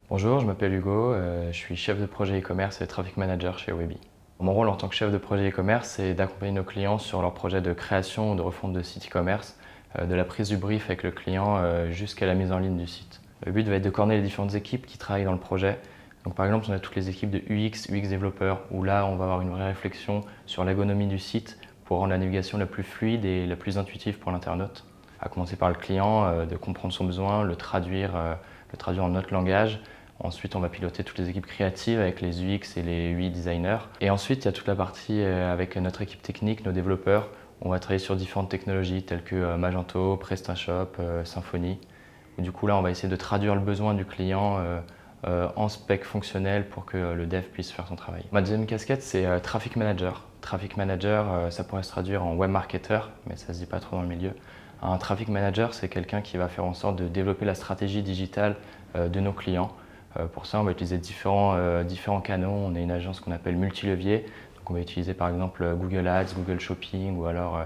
Bonjour, je m'appelle Hugo, je suis chef de projet e-commerce et traffic manager chez Webi. Mon rôle en tant que chef de projet e-commerce, c'est d'accompagner nos clients sur leurs projets de création ou de refonte de site e-commerce, de la prise du brief avec le client jusqu'à la mise en ligne du site. Le but va être de coordonner les différentes équipes qui travaillent dans le projet. Donc par exemple, on a toutes les équipes de UX, UX développeurs, où là, on va avoir une vraie réflexion sur l'ergonomie du site pour rendre la navigation la plus fluide et la plus intuitive pour l'internaute. À commencer par le client, de comprendre son besoin, le traduire en notre langage. Ensuite, on va piloter toutes les équipes créatives avec les UX et les UI designers. Et ensuite, il y a toute la partie avec notre équipe technique, nos développeurs. On va travailler sur différentes technologies telles que Magento, PrestaShop, Symfony. Et du coup, là, on va essayer de traduire le besoin du client en spec fonctionnel pour que le dev puisse faire son travail. Ma deuxième casquette, c'est Traffic Manager. Traffic Manager, ça pourrait se traduire en Web Marketer, mais ça ne se dit pas trop dans le milieu. Un Traffic Manager, c'est quelqu'un qui va faire en sorte de développer la stratégie digitale de nos clients. Pour ça, on va utiliser différents canaux. On est une agence qu'on appelle multilevier. Donc on va utiliser par exemple Google Ads, Google Shopping ou alors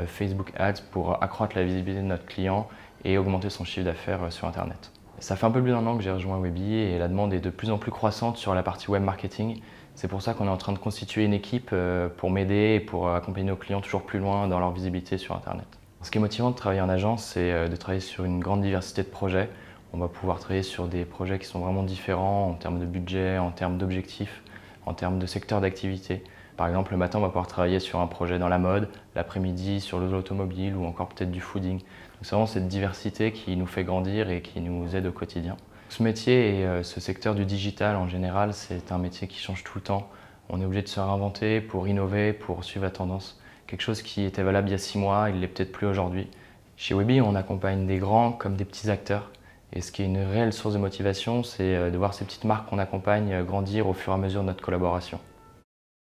Facebook Ads pour accroître la visibilité de notre client et augmenter son chiffre d'affaires sur Internet. Ça fait un peu plus d'un an que j'ai rejoint Webi et la demande est de plus en plus croissante sur la partie web marketing. C'est pour ça qu'on est en train de constituer une équipe pour m'aider et pour accompagner nos clients toujours plus loin dans leur visibilité sur Internet. Ce qui est motivant de travailler en agence, c'est de travailler sur une grande diversité de projets. On va pouvoir travailler sur des projets qui sont vraiment différents en termes de budget, en termes d'objectifs, en termes de secteur d'activité. Par exemple, le matin, on va pouvoir travailler sur un projet dans la mode, l'après-midi sur l'automobile ou encore peut-être du fooding. C'est vraiment cette diversité qui nous fait grandir et qui nous aide au quotidien. Ce métier et ce secteur du digital en général, c'est un métier qui change tout le temps. On est obligé de se réinventer pour innover, pour suivre la tendance. Quelque chose qui était valable il y a 6 mois, il l'est peut-être plus aujourd'hui. Chez Webi, on accompagne des grands comme des petits acteurs. Et ce qui est une réelle source de motivation, c'est de voir ces petites marques qu'on accompagne grandir au fur et à mesure de notre collaboration.